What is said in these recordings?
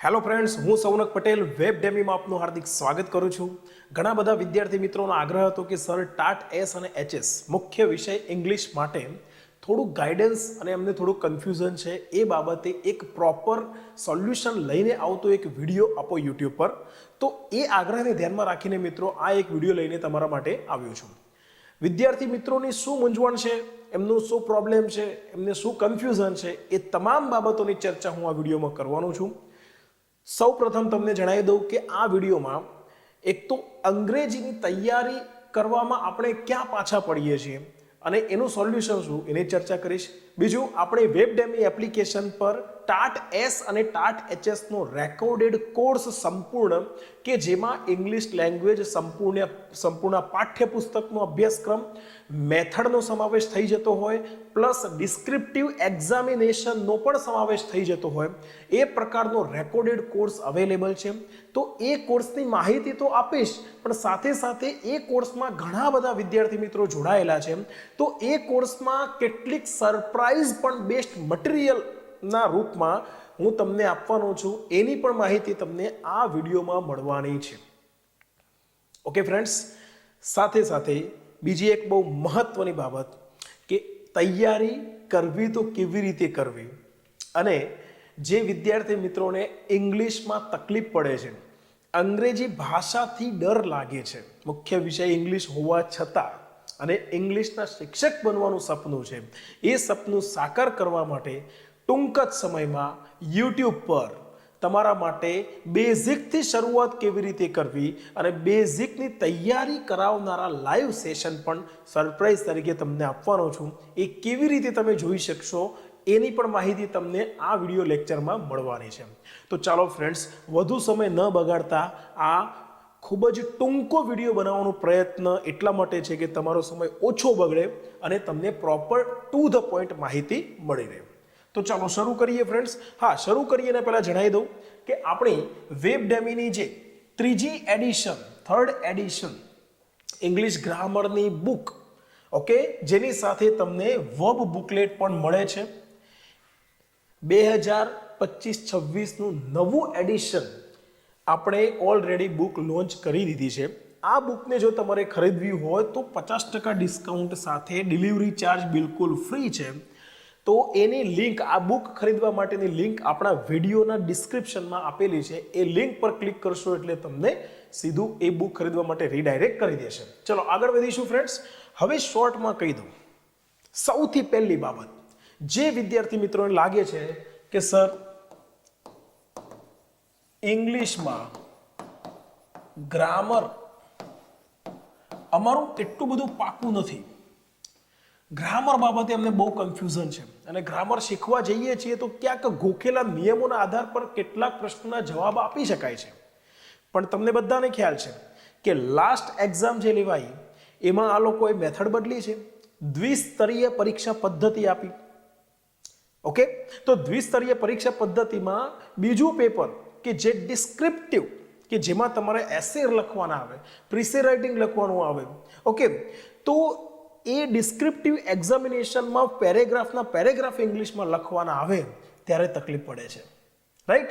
Hello friends, હું Saunak Patel web ડેમીમાં આપનું હાર્દિક સ્વાગત કરું છું. ઘણા બધા વિદ્યાર્થી મિત્રોનો આગ્રહ હતો કે સર ટાટ એસ અને એચએસ મુખ્ય વિષય ઇંગ્લિશ માટે થોડું ગાઈડન્સ અને એમને થોડું કન્ફ્યુઝન છે એ બાબતે એક પ્રોપર સોલ્યુશન લઈને આવતો એક વિડીયો આપો યુટ્યુબ પર. તો એ આગ્રહને ધ્યાનમાં રાખીને મિત્રો આ એક વિડીયો લઈને તમારા માટે આવ્યો છું. વિદ્યાર્થી મિત્રોની શું મૂંઝવણ છે, એમનું શું પ્રોબ્લેમ છે, એમને શું કન્ફ્યુઝન છે, એ તમામ બાબતોની ચર્ચા હું આ વિડીયોમાં કરવાનો છું. સૌ પ્રથમ તમને જણાવી દઉં કે આ વિડીયોમાં એક તો અંગ્રેજીની તૈયારી કરવામાં આપણે ક્યાં પાછા પડીએ છીએ અને એનું સોલ્યુશન શું એની ચર્ચા કરીશ. બીજું, આપણે વેબ ડેમી એપ્લિકેશન પર ટાટ એસ અને ટાટ એચએસનો રેકોર્ડેડ કોર્સ સંપૂર્ણ કે જેમાં ઇંગ્લિશ લેંગ્વેજ સંપૂર્ણ પાઠ્યપુસ્તકનો અભ્યાસક્રમ મેથડનો સમાવેશ થઈ જતો હોય પ્લસ ડિસ્ક્રિપ્ટિવ એક્ઝામિનેશનનો પણ સમાવેશ થઈ જતો હોય એ પ્રકારનો રેકોર્ડેડ કોર્સ અવેલેબલ છે. તો એ કોર્સની માહિતી તો આપીશ, પણ સાથે સાથે એ કોર્સમાં ઘણા બધા વિદ્યાર્થી મિત્રો જોડાયેલા છે. તો એ કોર્સમાં કેટલીક સરપ્રાઇઝ પણ બેસ્ટ મટીરિયલના રૂપમાં હું તમને આપવાનો છું, એની પણ માહિતી તમને આ વિડીયોમાં મળવાની છે. ઓકે ફ્રેન્ડ્સ, સાથે સાથે બીજી એક બહુ મહત્વની બાબત કે તૈયારી કરવી તો કેવી રીતે કરવી, અને જે વિદ્યાર્થી મિત્રોને ઇંગ્લિશમાં તકલીફ પડે છે, અંગ્રેજી ભાષાથી ડર લાગે છે, મુખ્ય વિષય ઇંગ્લિશ હોવા છતાં અને ઇંગ્લિશના શિક્ષક બનવાનું સપનું છે, એ સપનું સાકાર કરવા માટે ટૂંક જ સમયમાં યુટ્યુબ પર તમારા માટે બેઝિકથી શરૂઆત કેવી રીતે કરવી અને બેઝિકની તૈયારી કરાવનારા લાઈવ સેશન પણ સરપ્રાઈઝ તરીકે તમને આપવાનો છું. એ કેવી રીતે તમે જોઈ શકશો એની પણ માહિતી તમને આ વિડીયો લેક્ચરમાં મળવાની છે. તો ચાલો ફ્રેન્ડ્સ, વધુ સમય ન બગાડતા આ ખૂબ જ ટૂંકો વિડીયો બનાવવાનો પ્રયત્ન એટલા માટે છે કે તમારો સમય ઓછો બગડે અને તમને પ્રોપર ટુ ધ પોઈન્ટ માહિતી મળી રહે. તો ચાલો શરૂ કરીએ ફ્રેન્ડ્સ. હા, શરૂ કરીએ એના પહેલાં જણાવી દઉં કે આપણી વેબ ડેમીની જે થર્ડ એડિશન ઇંગ્લિશ ગ્રામરની બુક, ઓકે, જેની સાથે તમને વર્બ બુકલેટ પણ મળે છે. 2025-26નું નવું એડિશન આપણે ઓલરેડી બુક લોન્ચ કરી દીધી છે. આ બુકને જો તમારે ખરીદવી હોય તો 50% ડિસ્કાઉન્ટ સાથે ડિલિવરી ચાર્જ બિલકુલ ફ્રી છે. તો એની લિંક, આ બુક ખરીદવા માટેની લિંક આપણા વિડીયોના ડિસ્ક્રિપ્શનમાં આપેલી છે. એ લિંક પર ક્લિક કરશો એટલે તમને સીધું એ બુક ખરીદવા માટે રીડાયરેક્ટ કરી દેશે. ચલો આગળ વધીશું ફ્રેન્ડ્સ. હવે શોર્ટમાં કહી દઉં, સૌથી પહેલી બાબત જે વિદ્યાર્થી મિત્રોને લાગે છે કે સર ઇંગ્લિશમાં ગ્રામર અમારું એટલું બધું પાકું નથી, ગ્રામર બાબતે અમને બહુ કન્ફ્યુઝન છે અને ગ્રામર શીખવા જઈએ છીએ તો ક્યાંક ગોખેલા નિયમોના આધાર પર કેટલાક પ્રશ્નોના જવાબ આપી શકાય છે. પણ તમને બધાને ખ્યાલ છે કે લાસ્ટ એક્ઝામ જે લેવાઈ એમાં આ લોકોએ મેથડ બદલી છે, દ્વિસ્તરીય પરીક્ષા પદ્ધતિ આપી. ઓકે, તો દ્વિસ્તરીય પરીક્ષા પદ્ધતિમાં બીજું પેપર કે જે ડિસ્ક્રિપ્ટિવ, કે જેમાં તમારે એસે લખવાના આવે, પ્રિસે રાઇટિંગ લખવાનું આવે, ઓકે, તો એ ડિસ્ક્રિપ્ટિવ એક્ઝામિનેશનમાં પેરેગ્રાફ ઇંગ્લિશમાં લખવાના આવે ત્યારે તકલીફ પડે છે, રાઈટ?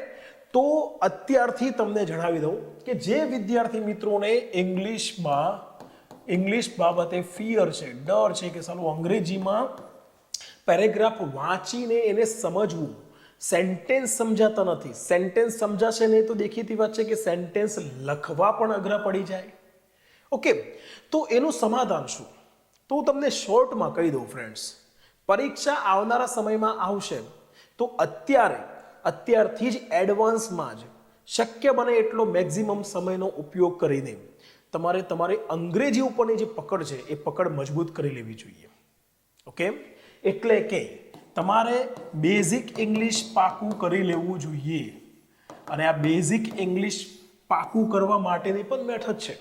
તો અત્યારથી તમને જણાવી દઉં કે જે વિદ્યાર્થી મિત્રોને ઇંગ્લિશ બાબતે ફિયર છે, ડર છે કે સાલું અંગ્રેજીમાં પેરેગ્રાફ વાંચીને એને સમજવું, સેન્ટેન્સ સમજાતા નથી, સેન્ટેન્સ સમજાશે નહીં તો દેખીતી વાત છે કે સેન્ટેન્સ લખવા પણ અઘરા પડી જાય. ઓકે, તો એનું સમાધાન શું? તો હું તમને શોર્ટમાં કહી દઉં ફ્રેન્ડ્સ. પરીક્ષા આવનારા સમયમાં આવશે તો અત્યારથી જ એડવાન્સમાં જ શક્ય બને એટલો મેક્સિમમ સમયનો ઉપયોગ કરીને તમારે તમારી અંગ્રેજી ઉપરની જે પકડ છે એ પકડ મજબૂત કરી લેવી જોઈએ. ઓકે, એટલે કે તમારે બેઝિક ઇંગ્લિશ પાકું કરી લેવું જોઈએ અને આ બેઝિક ઇંગ્લિશ પાકું કરવા માટેની પણ મેથડ છે.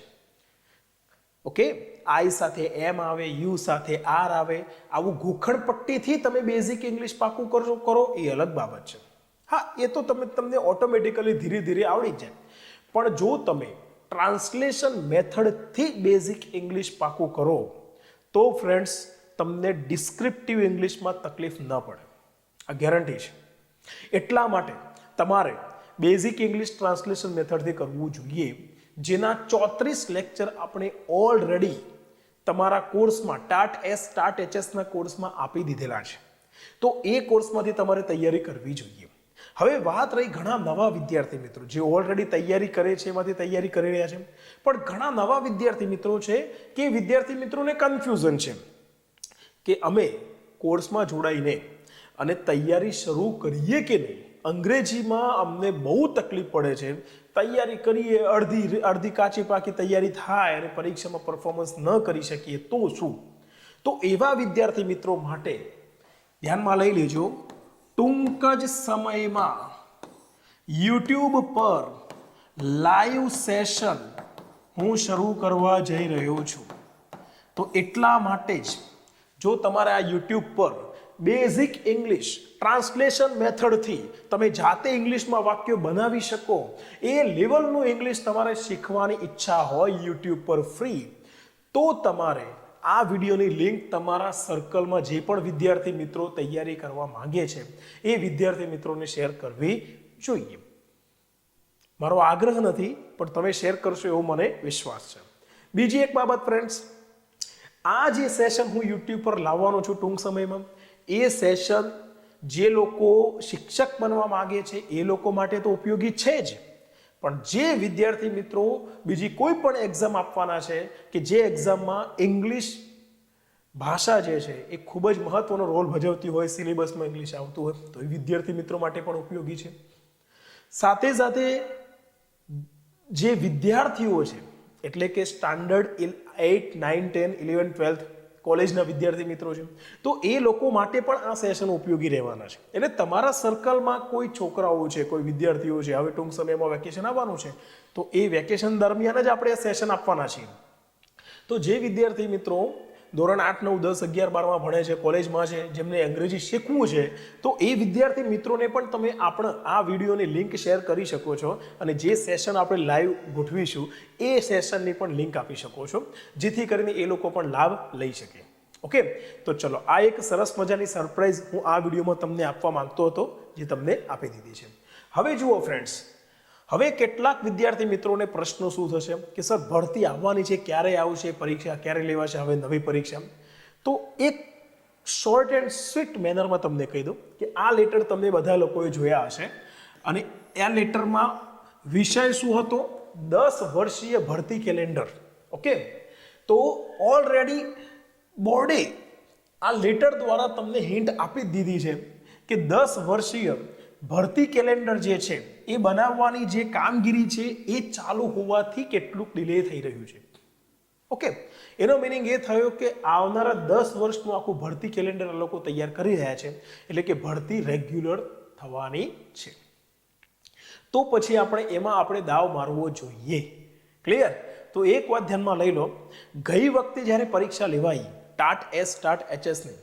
ઓકે, આઈ સાથે એમ આવે, યુ સાથે આર આવે, આવું ગોખણપટ્ટીથી તમે બેઝિક ઇંગ્લિશ પાકું કરો એ અલગ બાબત છે. હા, એ તો તમને ઓટોમેટિકલી ધીરે ધીરે આવડી જાય. પણ જો તમે ટ્રાન્સલેશન મેથડથી બેઝિક ઇંગ્લિશ પાકું કરો તો ફ્રેન્ડ્સ તમને ડિસ્ક્રિપ્ટિવ ઇંગ્લિશમાં તકલીફ ન પડે, આ ગેરંટી છે. એટલા માટે તમારે બેઝિક ઇંગ્લિશ ટ્રાન્સલેશન મેથડથી કરવું જોઈએ, જેના 34 લેક્ચર આપણે ઓલરેડી તમારા કોર્સમાં ટાટ એચએસના કોર્સમાં આપી દીધેલા છે. તો એ કોર્સમાંથી તમારે તૈયારી કરવી જોઈએ. હવે વાત રહી ઘણા નવા વિદ્યાર્થી મિત્રો જે ઓલરેડી તૈયારી કરે છે, એમાંથી તૈયારી કરી રહ્યા છે, પણ ઘણા નવા વિદ્યાર્થી મિત્રો છે કે વિદ્યાર્થી મિત્રોને કન્ફ્યુઝન છે કે અમે કોર્સમાં જોડાઈને અને તૈયારી શરૂ કરીએ કે નહીં. અંગ્રેજીમાં અમને બહુ તકલીફ પડે છે, તૈયારી કરીએ અડધી કાચી પાકી તૈયારી થાય અને પરીક્ષામાં પરફોર્મન્સ ન કરી શકીએ તો શું. તો એવા વિદ્યાર્થી મિત્રો માટે ધ્યાનમાં લઈ લેજો, ટૂંક જ સમયમાં યુટ્યુબ પર લાઈવ સેશન હું શરૂ કરવા જઈ રહ્યો છું. તો એટલા માટે જ જો તમારે આ યુટ્યુબ પર બેઝિક ઇંગ્લિશ ટ્રાન્સલેશન મેથડથી તમે જાતે ઇંગ્લિશમાં વાક્યો બનાવી શકો, એ લેવલનું ઇંગ્લિશ તમારે શીખવાની ઈચ્છા હોય યુટ્યુબ પર ફ્રી, તો તમારે આ વિડીયોની લિંક તમારા સર્કલમાં જે પણ વિદ્યાર્થી મિત્રો તૈયારી કરવા માંગે છે એ વિદ્યાર્થી મિત્રોને શેર કરવી જોઈએ. મારો આગ્રહ નથી, પણ તમે શેર કરશો એવો મને વિશ્વાસ છે. બીજી એક બાબત ફ્રેન્ડ્સ, આ જે સેશન હું યુટ્યુબ પર લાવવાનો છું ટૂંક સમયમાં, એ સેશન જે લોકો શિક્ષક બનવા માંગે છે એ લોકો માટે તો ઉપયોગી છે જ, પણ જે વિદ્યાર્થી મિત્રો બીજી કોઈ પણ એક્ઝામ આપવાના છે કે જે એક્ઝામમાં ઇંગ્લિશ ભાષા જે છે એ ખૂબ જ મહત્વનો રોલ ભજવતી હોય, સિલેબસમાં ઇંગ્લિશ આવતું હોય, તો એ વિદ્યાર્થી મિત્રો માટે પણ ઉપયોગી છે. સાથે સાથે જે વિદ્યાર્થીઓ છે એટલે કે સ્ટાન્ડર્ડ 8, 9, 10, 11, 12 કોલેજના વિદ્યાર્થી મિત્રો છે, તો એ લોકો માટે પણ આ સેશન ઉપયોગી રહેવાના છે. એટલે તમારા સર્કલમાં કોઈ છોકરાઓ છે, કોઈ વિદ્યાર્થીઓ છે, હવે ટૂંક સમયમાં વેકેશન આવવાનું છે, તો એ વેકેશન દરમિયાન જ આપણે આ સેશન આપવાના છીએ. તો જે વિદ્યાર્થી મિત્રો ધોરણ 8, 9, 10, 11, 12માં ભણે છે, કોલેજમાં છે, જેમને અંગ્રેજી શીખવું છે, તો એ વિદ્યાર્થી મિત્રોને પણ તમે આ વિડીયોની લિંક શેર કરી શકો છો અને જે સેશન આપણે લાઈવ ગોઠવીશું એ સેશનની પણ લિંક આપી શકો છો, જેથી કરીને એ લોકો પણ લાભ લઈ શકે. ઓકે, તો ચલો, આ એક સરસ મજાની સરપ્રાઈઝ હું આ વિડીયોમાં તમને આપવા માંગતો હતો, જે તમને આપી દીધી છે. હવે જુઓ ફ્રેન્ડ્સ, હવે કેટલાક વિદ્યાર્થી મિત્રોને પ્રશ્નો શું થશે કે સર ભરતી આવવાની છે, ક્યારે આવશે, પરીક્ષા ક્યારે લેવાશે, હવે નવી પરીક્ષા. તો એક શોર્ટ એન્ડ સ્વીટ મેનરમાં તમને કહી દઉં કે આ લેટર તમે બધા લોકોએ જોયા હશે અને આ લેટરમાં વિષય શું હતો? 10 વર્ષીય ભરતી કેલેન્ડર. ઓકે, તો ઓલરેડી બોર્ડે આ લેટર દ્વારા તમને હિન્ટ આપી દીધી છે કે 10 વર્ષીય ભરતી કેલેન્ડર જે છે એ બનાવવાની જે કામગીરી છે એ ચાલુ હોવાથી કેટલુંક ડિલે થઈ રહ્યું છે. ઓકે, એનો મિનિંગ એ થયો કે આવનારા 10 વર્ષનું આખું ભરતી કેલેન્ડર આ લોકો તૈયાર કરી રહ્યા છે, એટલે કે ભરતી રેગ્યુલર થવાની છે. તો પછી આપણે દાવ મારવો જોઈએ. ક્લિયર? તો એક વાત ધ્યાનમાં લઈ લો, ગઈ વખતે જ્યારે પરીક્ષા લેવાઈ ટાટ એચએસની,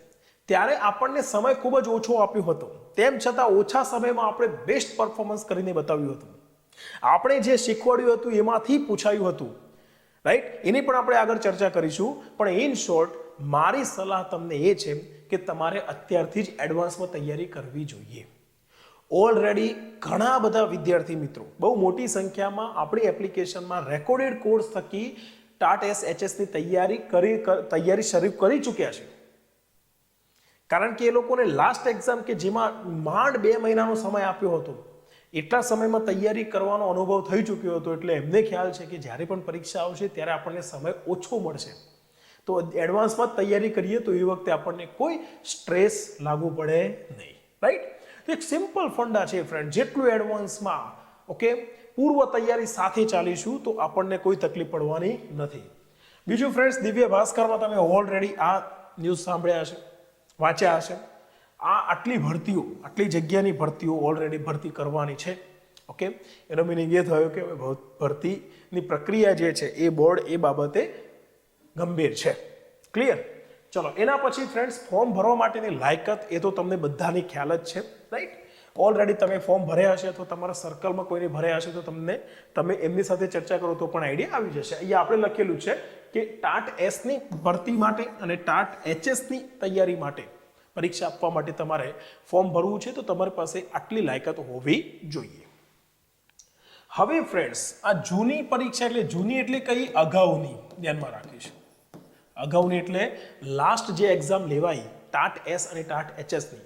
ત્યારે આપણને સમય ખૂબ જ ઓછો આપ્યો હતો, તેમ છતાં ઓછા સમયમાં આપણે બેસ્ટ પરફોર્મન્સ કરીને બતાવ્યું હતું. આપણે જે શીખવાડ્યું હતું એમાંથી પૂછાયું હતું, રાઈટ? એની પણ આપણે આગળ ચર્ચા કરીશું. પણ ઇન શોર્ટ મારી સલાહ તમને એ છે કે તમારે અત્યારથી જ એડવાન્સમાં તૈયારી કરવી જોઈએ. ઓલરેડી ઘણા બધા વિદ્યાર્થી મિત્રો બહુ મોટી સંખ્યામાં આપણી એપ્લિકેશનમાં રેકોર્ડેડ કોર્સ થકી ટાટ એચએસની તૈયારી શરૂ કરી ચૂક્યા છે. કારણ કે એ લોકોને લાસ્ટ એક્ઝામ કે જેમાં માંડ 2 મહિનાનો સમય આપ્યો હતો, એટલા સમયમાં તૈયારી કરવાનો અનુભવ થઈ ચૂક્યો હતો, એટલે એમને ખ્યાલ છે કે જ્યારે પણ પરીક્ષા આવશે ત્યારે આપણને સમય ઓછો મળશે, તો એડવાન્સમાં તૈયારી કરીએ તો એ વખતે આપણને કોઈ સ્ટ્રેસ લાગુ પડે નહીં. રાઈટ? તો એક સિમ્પલ ફંડા છે ફ્રેન્ડ, જેટલું એડવાન્સમાં ઓકે પૂર્વ તૈયારી સાથે ચાલીશું તો આપણને કોઈ તકલીફ પડવાની નથી. બીજું ફ્રેન્ડ્સ, દિવ્ય ભાસ્કરમાં તમે ઓલરેડી આ ન્યૂઝ સાંભળ્યા હશે, વાંચ્યા હશે. આટલી ભરતીઓ, આટલી જગ્યાની ભરતીઓ ઓલરેડી ભરતી કરવાની છે. ઓકે, એનો મિનિંગ એ થયો કે ભરતીની પ્રક્રિયા જે છે એ બોર્ડ એ બાબતે ગંભીર છે. ક્લિયર? ચલો, એના પછી ફ્રેન્ડ્સ ફોર્મ ભરવા માટેની લાયકાત એ તો તમને બધાની ખ્યાલ જ છે, રાઈટ? ઓલરેડી તમે ફોર્મ ભર્યા હશે તો તમારા સર્કલમાં કોઈને ભર્યા હશે તો તમે એમની સાથે ચર્ચા કરો તો પણ આઈડિયા આવી જશે. અહીંયા આપણે લખેલું છે કે ટાટ એસની ભરતી માટે અને ટાટ એચએસની તૈયારી માટે, પરીક્ષા આપવા માટે તમારે ફોર્મ ભરવું છે તો તમારી પાસે આટલી લાયકાત હોવી જોઈએ. હવે ફ્રેન્ડ્સ, આ જૂની પરીક્ષા એટલે જૂની એટલે કઈ? અગાઉની, ધ્યાનમાં રાખીશું. અગાઉની એટલે લાસ્ટ જે એક્ઝામ લેવાઈ ટાટ એસ અને ટાટ એચએસની,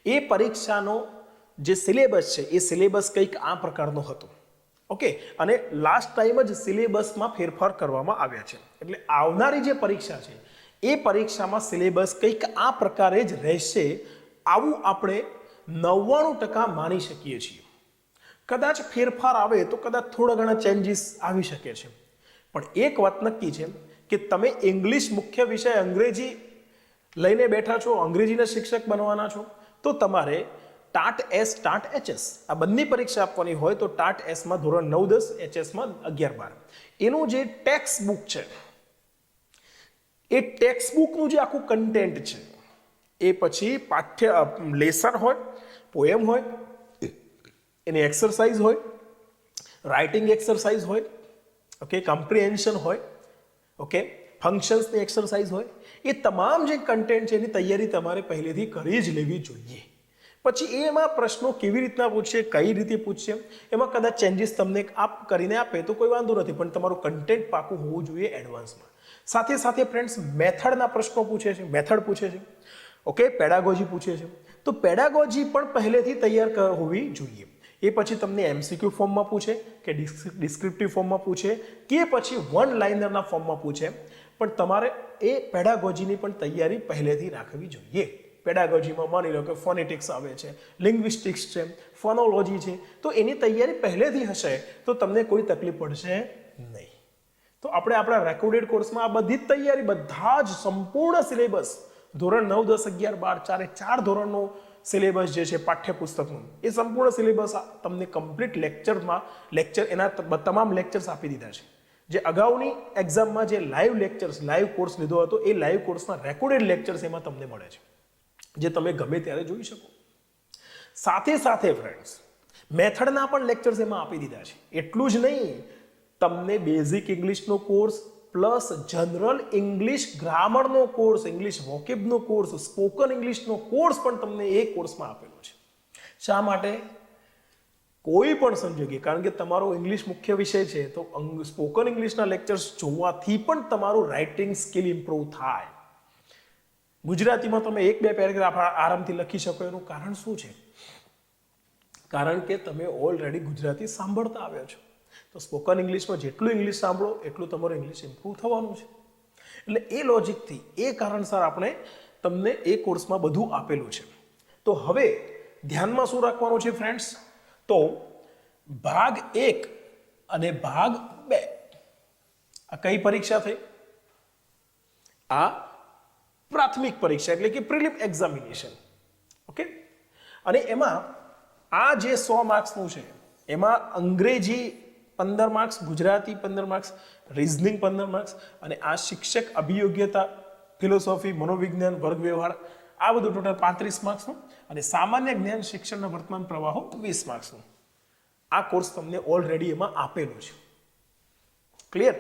એ પરીક્ષાનો જે સિલેબસ છે એ સિલેબસ કંઈક આ પ્રકારનો હતો. ઓકે, અને લાસ્ટ ટાઈમ જ સિલેબસમાં ફેરફાર કરવામાં આવ્યા છે. એટલે આવનારી જે પરીક્ષા છે એ પરીક્ષામાં સિલેબસ કંઈક આ પ્રકારે જ રહેશે, આવું આપણે 99% માની શકીએ છીએ. કદાચ ફેરફાર આવે તો કદાચ થોડા ઘણા ચેન્જીસ આવી શકે છે, પણ એક વાત નક્કી છે કે તમે ઇંગ્લિશ મુખ્ય વિષય અંગ્રેજી લઈને બેઠા છો, અંગ્રેજીના શિક્ષક બનવાના છો, તો તમારે ટાટ એસ, ટાટ એચએસ આ બંને પરીક્ષા આપવાની હોય તો ટાટ એસમાં ધોરણ 9, 10, એચએસમાં 11, 12 એનું જે ટેક્સ્ટ બુક છે, એ ટેક્સ્ટ બુકનું જે આખું કન્ટેન્ટ છે, એ પછી પાઠ્ય લેસન હોય, પોએમ હોય, એની એક્સરસાઇઝ હોય, રાઇટિંગ એક્સરસાઇઝ હોય, ઓકે, કમ્પ્રિહેન્શન હોય, ઓકે, ફંક્શન્સની એક્સરસાઇઝ હોય, એ તમામ જે કન્ટેન્ટ છે એની તૈયારી તમારે પહેલેથી કરી જ લેવી જોઈએ. પછી એમાં પ્રશ્નો કેવી રીતના પૂછશે, કઈ રીતે પૂછશે, એમાં કદાચ ચેન્જીસ તમને કરીને આપે તો કોઈ વાંધો નથી, પણ તમારું કન્ટેન્ટ પાકું હોવું જોઈએ એડવાન્સમાં. સાથે સાથે ફ્રેન્ડ્સ, મેથડના પ્રશ્નો પૂછે છે, મેથડ પૂછે છે, ઓકે, પેડાગોજી પૂછે છે, તો પેડાગોજી પણ પહેલેથી તૈયાર હોવી જોઈએ. એ પછી તમને એમસીક્યુ ફોર્મમાં પૂછે કે ડિસ્ક્રિપ્ટિવ ફોર્મમાં પૂછે કે પછી વન લાઇનરના ફોર્મમાં પૂછે, પણ તમારે એ પેડાગોજીની પણ તૈયારી પહેલેથી રાખવી જોઈએ. પેડાગોજીમાં માની લો કે ફોનેટિક્સ આવે છે, લિંગ્વિસ્ટિક્સ છે, ફોનોલોજી છે, તો એની તૈયારી પહેલેથી હશે તો તમને કોઈ તકલીફ પડશે નહીં. તો આપણે આપણા રેકોર્ડેડ કોર્સમાં આ બધી જ તૈયારી, બધા જ સંપૂર્ણ સિલેબસ ધોરણ 9, 10, 11, 12 ચાર ધોરણનો સિલેબસ જે છે પાઠ્યપુસ્તકનું, એ સંપૂર્ણ સિલેબસ તમને કમ્પ્લીટ લેક્ચર એના તમામ લેક્ચર્સ આપી દીધા છે. જે અગાઉની એક્ઝામમાં જે લાઈવ લેક્ચર્સ, લાઈવ કોર્સ લીધો હતો, એ લાઈવ કોર્સના રેકોર્ડેડ લેક્ચર્સ એમાં તમને મળે છે, જે તમે ગમે ત્યારે જોઈ શકો. સાથે સાથે ફ્રેન્ડ્સ, મેથડના પણ લેક્ચર્સ એમાં આપી દીધા છે. એટલું જ નહીં, તમને બેઝિક ઇંગ્લિશનો કોર્સ પ્લસ જનરલ ઇંગ્લિશ ગ્રામરનો કોર્સ, ઇંગ્લિશ વોકેબનો કોર્સ, સ્પોકન ઇંગ્લિશનો કોર્સ પણ તમને એ કોર્સમાં આપેલો છે. શા માટે? કોઈ પણ સંજોગે, કારણ કે તમારો ઇંગ્લિશ મુખ્ય વિષય છે, તો સ્પોકન ઇંગ્લિશના લેક્ચર્સ જોવાથી પણ તમારું રાઇટિંગ સ્કિલ ઇમ્પ્રૂવ થાય. ગુજરાતીમાં તમે 1-2 પેરેગ્રાફ આરામથી લખી શકો. એનું કારણ શું છે? કારણ કે તમે ઓલરેડી ગુજરાતી સાંભળતા આવ્યા છો. તો સ્પોકન ઇંગ્લિશમાં જેટલું ઇંગ્લિશ સાંભળો એટલું તમારું ઇંગ્લિશ ઇમ્પ્રૂવ થવાનું છે. એટલે એ લોજિકથી, એ કારણસર આપણે તમને એ કોર્સમાં બધું આપેલું છે. તો હવે ધ્યાનમાં શું રાખવાનું છે ફ્રેન્ડ્સ? તો ભાગ 1 અને ભાગ 2, આ કઈ પરીક્ષા થઈ? આ પ્રાથમિક પરીક્ષા એટલે કે પ્રિલિમ એક્ઝામિનેશન. ઓકે, અને એમાં આ જે 100 માર્ક્સનું છે, એમાં અંગ્રેજી 15 marks, Gujarati 15 marks, reasoning 15 marks, અને આ શિક્ષક અભિયોગ્યતા, ફિલોસોફી, મનોવિજ્ઞાન, વર્ગ વ્યવહાર, આ બધું ટોટલ 35 માર્ક્સનું, અને સામાન્ય જ્ઞાન શિક્ષણના વર્તમાન પ્રવાહો 20 માર્ક્સનું. આ કોર્સ તમને ઓલરેડી એમાં આપેલો છે. ક્લિયર?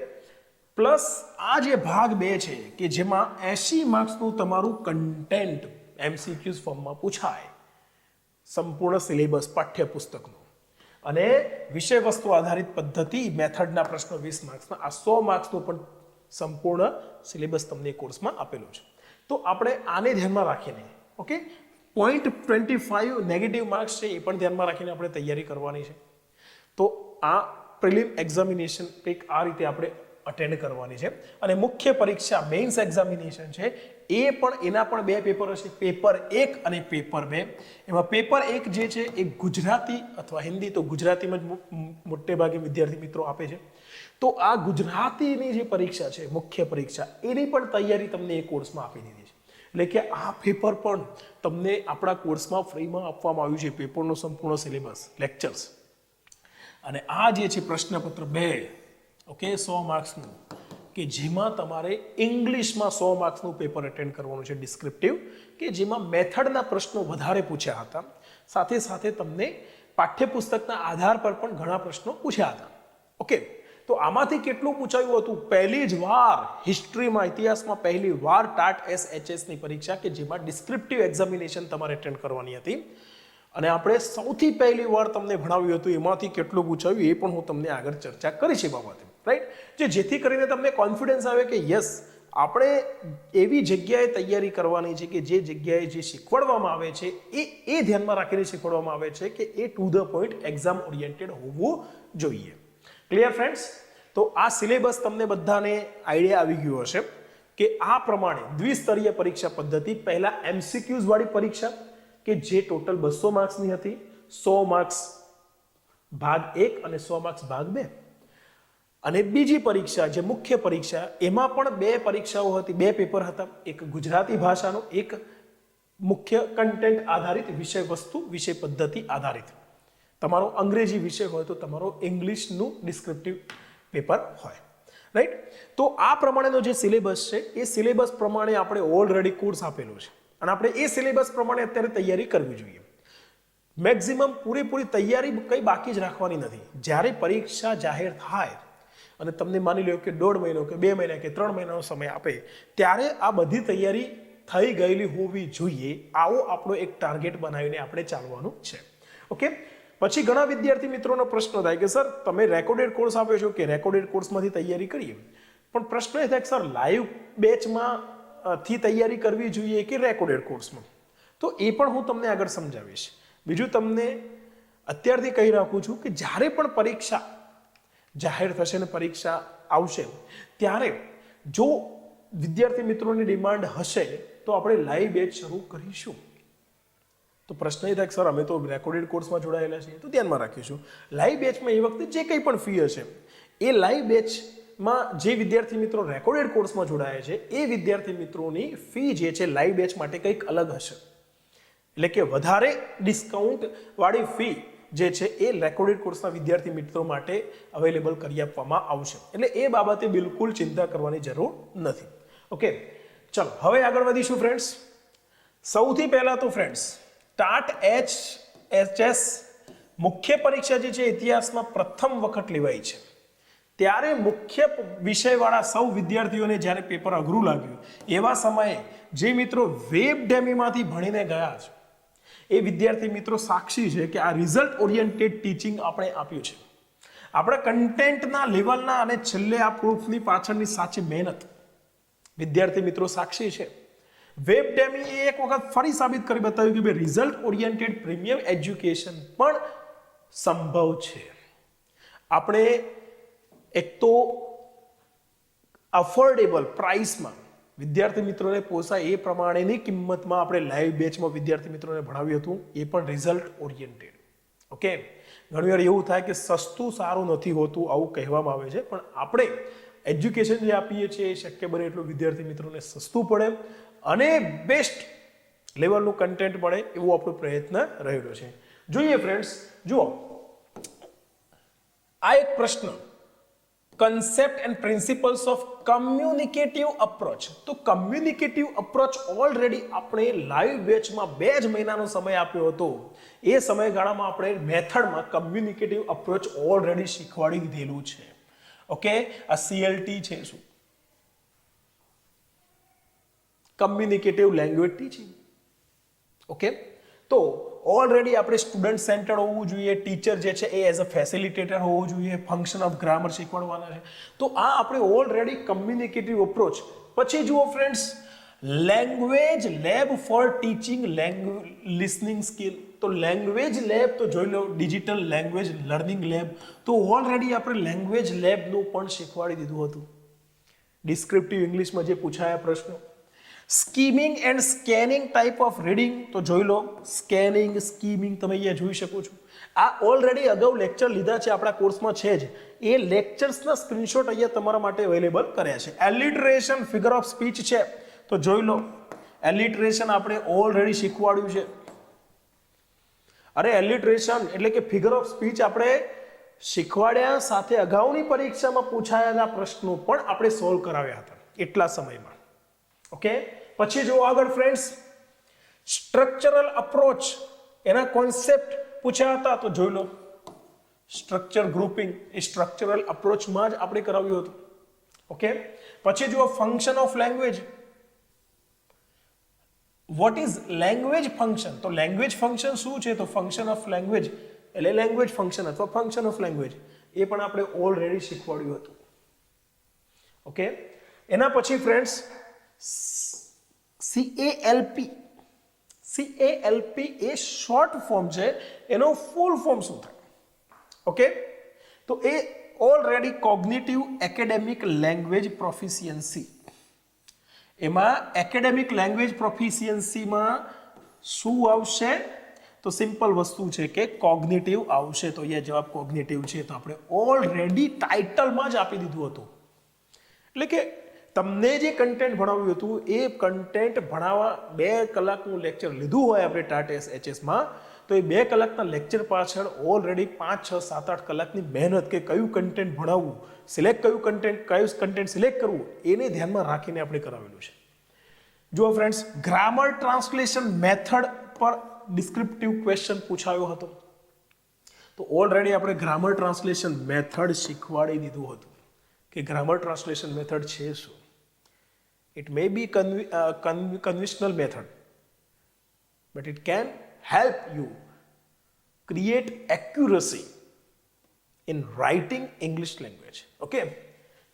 પ્લસ આ જે ભાગ 2 છે કે જેમાં 80 માર્ક્સનું તમારું કન્ટેન્ટ એમસીક્યુઝ ફોર્મમાં પૂછાય, સંપૂર્ણ સિલેબસ પાઠ્યપુસ્તકનો, અને વિષય વસ્તુ આધારિત પદ્ધતિ મેથડના પ્રશ્નો 20 માર્ક્સના, આ 100 માર્ક્સનું પણ સંપૂર્ણ સિલેબસ તમને કોર્સમાં આપેલું છે. તો આપણે આને ધ્યાનમાં રાખીને, ઓકે, 0.25 નેગેટિવ માર્ક્સ છે એ પણ ધ્યાનમાં રાખીને આપણે તૈયારી કરવાની છે. તો આ પ્રિલિમ એક્ઝામિનેશન કંઈક આ રીતે આપણે અટેન્ડ કરવાની છે. અને મુખ્ય પરીક્ષા મેઇન્સ એક્ઝામિનેશન છે, એ પણ એના પણ 2 પેપર હશે, પેપર 1 અને પેપર 2. એમાં પેપર 1 જે છે એ ગુજરાતી અથવા હિન્દી, તો ગુજરાતીમાં જ મોટે ભાગે વિદ્યાર્થી મિત્રો આપે છે. તો આ ગુજરાતીની જે પરીક્ષા છે, મુખ્ય પરીક્ષા, એની પણ તૈયારી તમને એ કોર્સમાં આપી દીધી છે. એટલે કે આ પેપર પણ તમને આપણા કોર્સમાં ફ્રીમાં આપવામાં આવ્યું છે, પેપરનો સંપૂર્ણ સિલેબસ, લેક્ચર્સ. અને આ જે છે પ્રશ્નપત્ર 2, ઓકે, 100 માર્ક્સનું, કે જેમાં તમારે ઇંગ્લિશમાં 100 માર્ક્સનું પેપર અટેન્ડ કરવાનું છે, ડિસ્ક્રિપ્ટિવ, કે જેમાં મેથડના પ્રશ્નો વધારે પૂછ્યા હતા. સાથે સાથે તમને પાઠ્યપુસ્તકના આધાર પર પણ ઘણા પ્રશ્નો પૂછ્યા હતા. ઓકે, તો આમાંથી કેટલું પૂછાયું હતું? પહેલી જ વાર હિસ્ટ્રીમાં, ઇતિહાસમાં પહેલી વાર ટાટ એસ એચએસની પરીક્ષા કે જેમાં ડિસ્ક્રિપ્ટિવ એક્ઝામિનેશન તમારે અટેન્ડ કરવાની હતી. અને આપણે સૌથી પહેલી વાર તમને ભણાવ્યું હતું એમાંથી કેટલું પૂછાયું એ પણ હું તમને આગળ ચર્ચા કરીશ એ બાબતે, રાઈટ? જેથી કરીને તમને કોન્ફિડન્સ આવે કે યસ, આપણે એવી જગ્યાએ તૈયારી કરવાની છે કે જે જગ્યાએ જે શીખવાડવામાં આવે છે એ ધ્યાનમાં રાખીને શીખવાડવામાં આવે છે કે એ to the point exam oriented હોવું જોઈએ. Clear friends? તો આ સિલેબસ તમને બધાને આઈડિયા આવી ગયો હશે કે આ પ્રમાણે દ્વિસ્તરીય પરીક્ષા પદ્ધતિ, પહેલા MCQs વાળી પરીક્ષા કે જે ટોટલ 200 માર્ક્સની હતી, 100 માર્ક્સ ભાગ 1 અને 100 માર્ક્સ ભાગ 2. અને બીજી પરીક્ષા જે મુખ્ય પરીક્ષા, એમાં પણ 2 પરીક્ષાઓ હતી, 2 પેપર હતા. એક ગુજરાતી ભાષાનો, એક મુખ્ય કન્ટેન્ટ આધારિત વિષય વસ્તુ વિષય પદ્ધતિ આધારિત. તમારો અંગ્રેજી વિષય હોય તો તમારો ઇંગ્લિશનું ડિસ્ક્રિપ્ટિવ પેપર હોય, રાઈટ? તો આ પ્રમાણેનો જે સિલેબસ છે એ સિલેબસ પ્રમાણે આપણે ઓલરેડી કોર્સ આપેલો છે અને આપણે એ સિલેબસ પ્રમાણે અત્યારે તૈયારી કરવી જોઈએ. મેક્સિમમ પૂરેપૂરી તૈયારી કંઈ બાકી જ રાખવાની નથી. જ્યારે પરીક્ષા જાહેર થાય અને તમને માની લો કે 1.5 મહિનો કે 2 મહિના કે 3 મહિનાનો સમય આપે, ત્યારે આ બધી તૈયારી થઈ ગયેલી હોવી જોઈએ. આવો આપણો એક ટાર્ગેટ બનાવીને આપણે ચાલવાનું છે. ઓકે? પછી ઘણા વિદ્યાર્થી મિત્રોનો પ્રશ્ન થાય કે સર તમે રેકોર્ડેડ કોર્સ આપ્યો છો કે રેકોર્ડેડ કોર્સમાંથી તૈયારી કરીએ, પણ પ્રશ્ન એ થાય કે સર લાઈવ બેચમાં થી તૈયારી કરવી જોઈએ કે રેકોર્ડેડ કોર્સમાં? તો એ પણ હું તમને આગળ સમજાવીશ. બીજું તમને અત્યારથી કહી રાખું છું કે જ્યારે પણ પરીક્ષા જાહેર થશે ને પરીક્ષા આવશે ત્યારે જો વિદ્યાર્થી મિત્રોની ડિમાન્ડ હશે તો આપણે લાઈવ બેચ શરૂ કરીશું. તો પ્રશ્ન એ થાય કે સર અમે તો રેકોર્ડેડ કોર્સમાં જોડાયેલા છીએ, તો ધ્યાનમાં રાખીશું. લાઈવ બેચમાં એ વખતે જે કંઈ પણ ફી હશે એ લાઈવ બેચમાં જે વિદ્યાર્થી મિત્રો રેકોર્ડેડ કોર્સમાં જોડાયા છે એ વિદ્યાર્થી મિત્રોની ફી જે છે લાઈવ બેચ માટે કંઈક અલગ હશે. એટલે કે વધારે ડિસ્કાઉન્ટ વાળી ફી જે છે એ રેકોર્ડેડ કોર્સના વિદ્યાર્થી મિત્રો માટે અવેલેબલ કરી આપવામાં આવશે. એટલે એ બાબતે બિલકુલ ચિંતા કરવાની જરૂર નથી. ઓકે, ચલો હવે આગળ વધીશું ફ્રેન્ડ્સ. સૌથી પહેલા તો ફ્રેન્ડ્સ TAT-HS મુખ્ય પરીક્ષા જે છે ઇતિહાસમાં પ્રથમ વખત લેવાઈ છે. ત્યારે મુખ્ય વિષયવાળા સૌ વિદ્યાર્થીઓને જ્યારે પેપર અઘરું લાગ્યું એવા સમયે જે મિત્રો વેબ ડેમીમાંથી ભણીને ગયા છે એ વિદ્યાર્થી મિત્રો સાક્ષી છે કે આ રિઝલ્ટ ઓરિએન્ટેડ ટીચિંગ આપણે આપ્યું છે. આપણા કન્ટેન્ટના લેવલના અને છેલ્લે આ પ્રૂફની પાછળની સાચી મહેનત વિદ્યાર્થી મિત્રો સાક્ષી છે. વેબ ડેમી એ એક વખત ફરી સાબિત કરી બતાવ્યું કે ભાઈ રિઝલ્ટ ઓરિએન્ટેડ પ્રીમિયમ એજ્યુકેશન પણ સંભવ છે. આપણે એક તો અફોર્ડેબલ પ્રાઇસમાં વિદ્યાર્થી મિત્રોને પોસાય એ પ્રમાણેની કિંમતમાં આપણે લાઈવ બેચમાં વિદ્યાર્થી મિત્રોને ભણાવ્યું હતું, એ પણ રિઝલ્ટ ઓરિએન્ટેડ. ઓકે, ઘણીવાર એવું થાય કે સસ્તું સારું નથી હોતું આવું કહેવામાં આવે છે, પણ આપણે એજ્યુકેશન જે આપીએ છીએ એ શક્ય બને એટલું વિદ્યાર્થી મિત્રોને સસ્તું પડે અને બેસ્ટ લેવલનું કન્ટેન્ટ મળે એવો આપણો પ્રયત્ન રહેલો છે. જોઈએ ફ્રેન્ડ્સ, જુઓ આ એક પ્રશ્ન, concept and principles of communicative approach. તો કમ્યુનિકેટિવ અપ્રોચ ઓલરેડી આપણે લાઈવ બેચમાં 2 જ મહિનાનો સમય આપ્યો હતો. એ સમયગાળામાં આપણે મેથડમાં કમ્યુનિકેટિવ અપ્રોચ ઓલરેડી શીખવાડી દીધેલું છે. ઓકે, આ CLT છે શું? કમ્યુનિકેટિવ લેંગ્વેજ ટીચિંગ. ઓકે, તો ઓલરેડી આપણે સ્ટુડન્ટ સેન્ટર્ડ હોવું જોઈએ, ટીચર જે છે એ એઝ અ ફેસિલિટેટર હોવું જોઈએ, ફંક્શન ઓફ ગ્રામર શીખવાડવાના છે. તો આ આપણે ઓલરેડી કમ્યુનિકેટિવ અપ્રોચ. પછી જુઓ friends, language lab four teaching listening skill. તો લેંગ્વેજ લેબ તો જોઈ લો, ડિજિટલ લેંગ્વેજ લર્નિંગ લેબ. તો ઓલરેડી આપણે લેંગ્વેજ લેબનું પણ શીખવાડી દીધું હતું. ડિસ્ક્રિપ્ટિવ ઇંગ્લિશમાં જે પૂછાયા પ્રશ્નો. Skimming and scanning type of reading. તો જોઈ લો, સ્કેનિંગ, સ્કીમિંગ તમે અહીંયા જોઈ શકો છો. આ ઓલરેડી અગાઉ લેક્ચર લીધા છે, આપણા કોર્સમાં છે જ. એ લેક્ચર્સના સ્ક્રીનશોટ અહીંયા તમારા માટે અવેલેબલ કર્યા છે. એલિટરેશન, ફિગર ઓફ સ્પીચ છે તો જોઈ લો, એલિટરેશન આપણે ઓલરેડી શીખવાડ્યું છે. અરે એલિટરેશન એટલે કે ફિગર ઓફ સ્પીચ આપણે શીખવાડ્યા, સાથે અગાઉની પરીક્ષામાં પૂછાયેલા પ્રશ્નો પણ આપણે સોલ્વ કરાવ્યા હતા એટલા સમયમાં. ઓકે, પછી જો આગળ ફ્રેન્ડ્સ, સ્ટ્રક્ચરલ અપ્રોચ, એના કોન્સેપ્ટ પૂછ્યા હતા તો જોઈ લો. સ્ટ્રક્ચર ગ્રુપિંગ એ સ્ટ્રક્ચરલ અપ્રોચમાં જ આપણે કરાવ્યું હતું. ઓકે, પછી જુઓ function of language. What is language function? તો લેંગ્વેજ ફંક્શન શું છે? તો ફંક્શન ઓફ લેંગ્વેજ એટલે લેંગ્વેજ ફંક્શન અથવા ફંક્શન ઓફ લેંગ્વેજ એ પણ આપણે ઓલરેડી શીખવાડ્યું હતું. ઓકે, એના પછી ફ્રેન્ડ્સ CALP એ શોર્ટ ફોર્મ છે, એનો ફૂલ ફોર્મ શું થાય? ઓકે, તો એ already cognitive academic language proficiency. એમાં એકેડેમિક લેંગ્વેજ પ્રોફિશિયન્સીમાં શું આવશે? તો સિમ્પલ વસ્તુ છે કે કોગ્નિટિવ આવશે. તો અહીંયા જવાબ કોગ્નિટિવ છે. તો આપણે ઓલરેડી ટાઇટલમાં જ આપી દીધું હતું. એટલે કે તમને જે કન્ટેન્ટ ભણાવ્યું હતું એ કન્ટેન્ટ ભણાવવા 2 કલાકનું લેક્ચર લીધું હોય આપણે ટાટ HSમાં, તો એ 2 કલાકના લેક્ચર પાછળ ઓલરેડી 5, 6, 7, 8 કલાકની મહેનત કે કયું કન્ટેન્ટ ભણાવવું, કયું કન્ટેન્ટ સિલેક્ટ કરવું એને ધ્યાનમાં રાખીને આપણે કરાવેલું છે. જુઓ ફ્રેન્ડ્સ, ગ્રામર ટ્રાન્સલેશન મેથડ પર ડિસ્ક્રિપ્ટિવ ક્વેશ્ચન પૂછાયો હતો. તો ઓલરેડી આપણે ગ્રામર ટ્રાન્સલેશન મેથડ શીખવાડી દીધું હતું કે ગ્રામર ટ્રાન્સલેશન મેથડ છે શું. It may be conventional method, but it can help you create accuracy in writing English language. Okay,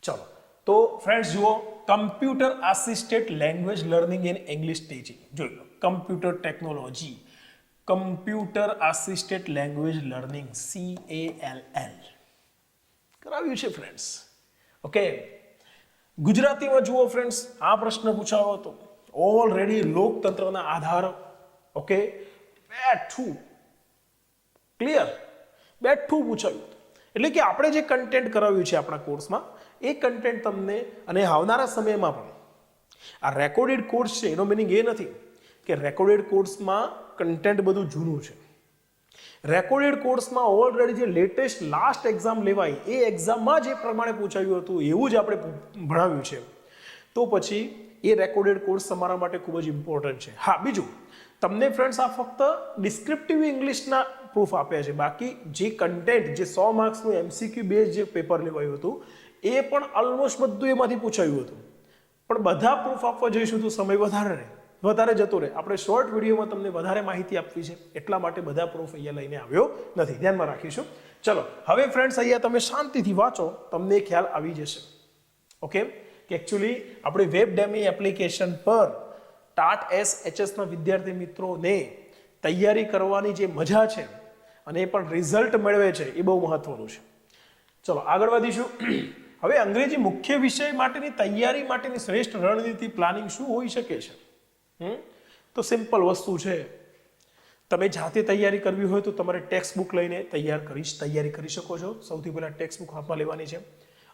ચલો તો ફ્રેન્ડ્સ જુઓ, computer assisted language learning in English teaching જોઈ લો. Computer technology, computer assisted language learning CALL કરાવ્યું છે friends. Okay, ગુજરાતીમાં જુઓ friends, આ પ્રશ્ન પૂછાયો હતો ઓલરેડી લોકતંત્રના આધાર. ઓકે, બેઠું ક્લિયર, બેઠું પૂછાયું. એટલે કે આપણે જે કન્ટેન્ટ કરાવ્યું છે આપણા કોર્સમાં એ કન્ટેન્ટ તમને અને આવનારા સમયમાં પણ આ રેકોર્ડેડ કોર્સ છે એનો મિનિંગ એ નથી કે રેકોર્ડેડ કોર્સમાં કન્ટેન્ટ બધું જૂનું છે. રેકોર્ડેડ કોર્સમાં ઓલરેડી જે લેટેસ્ટ લાસ્ટ એક્ઝામ લેવાય એ એક્ઝામમાં જે પ્રમાણે પૂછાયું હતું એવું જ આપણે ભણાવ્યું છે. તો પછી એ રેકોર્ડેડ કોર્સ તમારા માટે ખૂબ જ ઇમ્પોર્ટન્ટ છે. હા, બીજું તમને ફ્રેન્ડ્સ આ ફક્ત ડિસ્ક્રિપ્ટિવ ઇંગ્લિશના પ્રૂફ આપ્યા છે. બાકી જે કન્ટેન્ટ જે 100 માર્ક્સનું MCQ બેઝ જે પેપર લેવાયું હતું એ પણ ઓલમોસ્ટ બધું એમાંથી પૂછાયું હતું. પણ બધા પ્રૂફ આપવા જઈશું તો સમય વધારે જતો રહે. આપણે શોર્ટ વિડીયોમાં તમને વધારે માહિતી આપવી છે એટલા માટે બધા પ્રૂફ અહીંયા લઈને આવ્યો નથી, ધ્યાનમાં રાખીશું. ચલો હવે ફ્રેન્ડ્સ અહીંયા તમે શાંતિથી વાંચો, તમને ખ્યાલ આવી જશે. ઓકે, કે એકચ્યુઅલી આપણે વેબ ડેમી એપ્લિકેશન પર ટાટ HSના વિદ્યાર્થી મિત્રોને તૈયારી કરવાની જે મજા છે અને એ પણ રિઝલ્ટ મેળવે છે એ બહુ મહત્વનું છે. ચલો આગળ વધીશું. હવે અંગ્રેજી મુખ્ય વિષય માટેની તૈયારી માટેની શ્રેષ્ઠ રણનીતિ પ્લાનિંગ શું હોઈ શકે છે? તો સિમ્પલ વસ્તુ છે. તમે જાતે તૈયારી કરવી હોય તો તમારે ટેક્સ્ટ બુક લઈને તૈયારી કરી શકો છો. સૌથી પહેલાં ટેક્સ્ટ બુક હાથમાં લેવાની છે.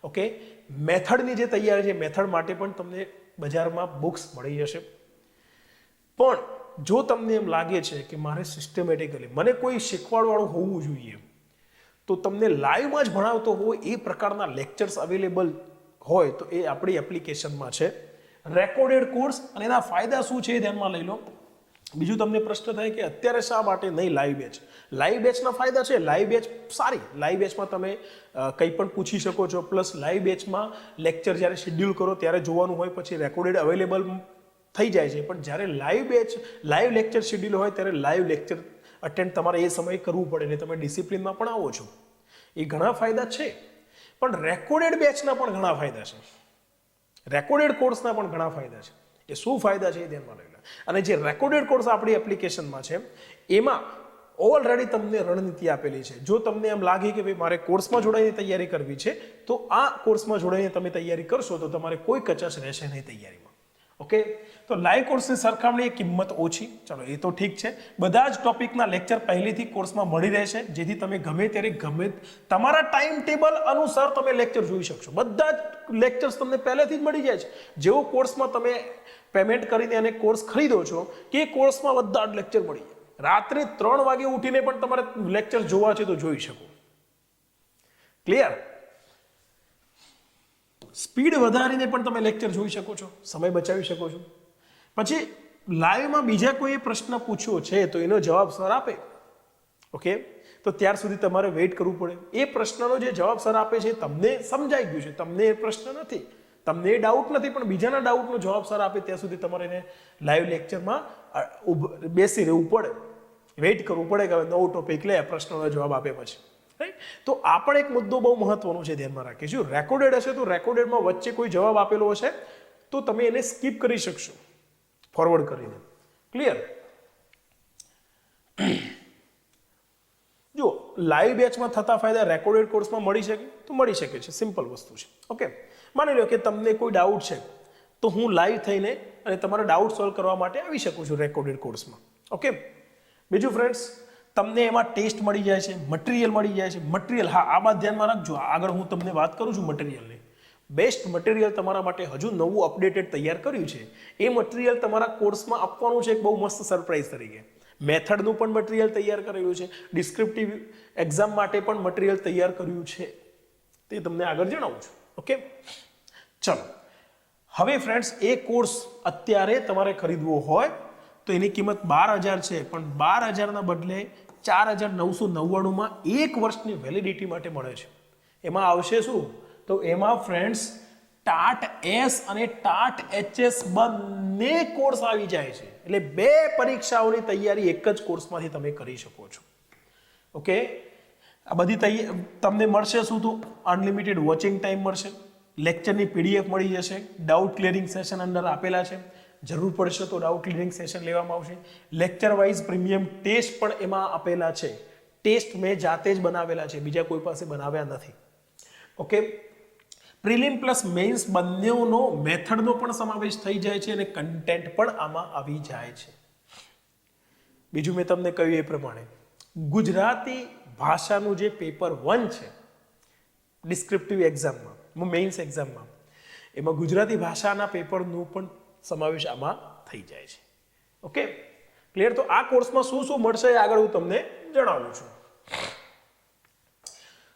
ઓકે, મેથડની જે તૈયારી છે મેથડ માટે પણ તમને બજારમાં બુક્સ મળી જશે. પણ જો તમને એમ લાગે છે કે મારે સિસ્ટમેટિકલી મને કોઈ શીખવાડવાળું હોવું જોઈએ, તો તમને લાઈવમાં જ ભણાવતો હોય એ પ્રકારના લેક્ચર્સ અવેલેબલ હોય તો એ આપણી એપ્લિકેશનમાં છે. રેકોર્ડેડ કોર્સ અને એના ફાયદા શું છે એ ધ્યાનમાં લઈ લો. બીજું તમને પ્રશ્ન થાય કે અત્યારે શા માટે નહીં લાઈવ બેચ? લાઈવ બેચના ફાયદા છે. લાઈવ બેચ સારી, લાઈવ બેચમાં તમે કંઈ પણ પૂછી શકો છો. પ્લસ લાઈવ બેચમાં લેક્ચર જ્યારે શેડ્યુલ કરો ત્યારે જોવાનું હોય, પછી રેકોર્ડેડ અવેલેબલ થઈ જાય છે. પણ જ્યારે લાઈવ લેક્ચર શેડ્યુલ હોય ત્યારે લાઈવ લેક્ચર અટેન્ડ તમારે એ સમયે કરવું પડે ને તમે ડિસિપ્લિનમાં પણ આવો છો. એ ઘણા ફાયદા છે. પણ રેકોર્ડેડ બેચના પણ ઘણા ફાયદા છે. રેકોર્ડેડ કોર્સના પણ ઘણા ફાયદા છે. એ શું ફાયદા છે એ ધ્યાનમાં લઈ લો. અને જે રેકોર્ડેડ કોર્સ આપણી એપ્લિકેશનમાં છે એમાં ઓલરેડી તમને રણનીતિ આપેલી છે. જો તમને એમ લાગે કે ભાઈ મારે કોર્સમાં જોડાઈને તૈયારી કરવી છે તો આ કોર્સમાં જોડાઈને તમે તૈયારી કરશો તો તમારે કોઈ કચાશ રહેશે નહીં તૈયારીમાં. ઓકે, તો લાઈવ કોર્સની સરખામણીએ કિંમત ઓછી. ચલો એ તો ઠીક છે. બધા જ ટોપિકના લેક્ચર પહેલેથી કોર્સમાં મળી રહેશે, જેથી તમે ગમે ત્યારે તમારા ટાઈમ ટેબલ અનુસાર તમે લેક્ચર જોઈ શકશો. બધા જ લેક્ચર્સ તમને પહેલેથી જ મળી જાય છે. જેવો કોર્સમાં તમે પેમેન્ટ કરીને અને કોર્સ ખરીદો છો કે કોર્સમાં બધા જ લેક્ચર મળી જાય. રાત્રે 3 વાગે ઉઠીને પણ તમારે લેક્ચર જોવા છે તો જોઈ શકો. ક્લિયર? સ્પીડ વધારીને પણ તમે લેક્ચર જોઈ શકો છો, સમય બચાવી શકો છો. પછી લાઈવમાં બીજા કોઈ પ્રશ્ન પૂછ્યો છે તો એનો જવાબ સર આપે. ઓકે, તો ત્યાર સુધી તમારે વેઇટ કરવું પડે. એ પ્રશ્નનો જે જવાબ સર આપે છે તમને સમજાઈ ગયું છે, તમને એ પ્રશ્ન નથી, તમને એ ડાઉટ નથી, પણ બીજાના ડાઉટનો જવાબ સર આપે ત્યાં સુધી તમારે એને લાઈવ લેક્ચરમાં બેસી રહેવું પડે, વેઇટ કરવું પડે કે હવે નવો ટોપિક લે, પ્રશ્નોનો જવાબ આપે પછી, રાઈટ? તો આ પણ એક મુદ્દો બહુ મહત્વનો છે, ધ્યાનમાં રાખીશું. રેકોર્ડેડ હશે તો રેકોર્ડેડમાં વચ્ચે કોઈ જવાબ આપેલો હશે તો તમે એને સ્કીપ કરી શકશો ફોરવર્ડ કરીને. ક્લિયર? જો લાઈવ બેચમાં થતા ફાયદા રેકોર્ડેડ કોર્સમાં મળી શકે તો મળી શકે છે, સિમ્પલ વસ્તુ છે. ઓકે, માની લો કે તમને કોઈ ડાઉટ છે તો હું લાઈવ થઈને અને તમારા ડાઉટ સોલ્વ કરવા માટે આવી શકું છું રેકોર્ડેડ કોર્સમાં. ઓકે, બીજું ફ્રેન્ડ્સ, તમને એમાં ટેસ્ટ મળી જાય છે, મટીરિયલ મળી જાય છે. મટીરિયલ, હા, આ વાત ધ્યાનમાં રાખજો. આગળ હું તમને વાત કરું છું મટીરિયલની. બેસ્ટ મટીરિયલ તમારા માટે હજુ નવું અપડેટેડ તૈયાર કર્યું છે. એ મટીરિયલ તમારા કોર્સમાં આપવાનું છે એક બહુ મસ્ત સરપ્રાઈઝ તરીકે. મેથડનું પણ મટીરિયલ તૈયાર કરેલું છે, ડિસ્ક્રિપ્ટિવ એક્ઝામ માટે પણ મટીરિયલ તૈયાર કર્યું છે, તે તમને આગળ જણાવું છું. ઓકે, ચલો. હવે ફ્રેન્ડ્સ, એ કોર્સ અત્યારે તમારે ખરીદવો હોય તો એની કિંમત 12,000 છે, પણ 12,000ના બદલે 4,999માં 1 વર્ષની વેલિડિટી માટે મળે છે. એમાં આવશે શું? તો એમાં ફ્રેન્ડ્સ ટાટ એસ અને ટાટ એચએસ બંને કોર્સ આવી જાય છે. એટલે 2 પરીક્ષાઓની તૈયારી એક જ કોર્સમાંથી તમે કરી શકો છો. ઓકે, આ બધી તમને મળશે શું? તો અનલિમિટેડ વોચિંગ ટાઈમ મળશે, લેક્ચરની પીડીએફ મળી જશે, ડાઉટ ક્લિયરિંગ સેશન અંદર આપેલા છે, જરૂર પડશે તો ડાઉટ ક્લિયરિંગ સેશન લેવામાં આવશે. લેક્ચર વાઇઝ પ્રીમિયમ ટેસ્ટ પણ એમાં આપેલા છે. ટેસ્ટ મેં જાતે જ બનાવેલા છે, બીજા કોઈ પાસે બનાવ્યા નથી. ઓકે, પ્રિલિમ પ્લસ મેઇન્સ બંનેનો મેથડનો પણ સમાવેશ થઈ જાય છે અને કન્ટેન્ટ પણ આમાં આવી જાય છે. બીજું મેં તમને કહ્યું એ પ્રમાણે ગુજરાતી ભાષાનું જે પેપર 1 છે ડિસ્ક્રિપ્ટિવ એક્ઝામમાં, મેઇન્સ એક્ઝામમાં, એમાં ગુજરાતી ભાષાના પેપરનું પણ સમાવેશ આમાં થઈ જાય છે. Okay, clear? તો આ કોર્સમાં શું શું મળશે એ આગળ હું તમને જણાવું છું.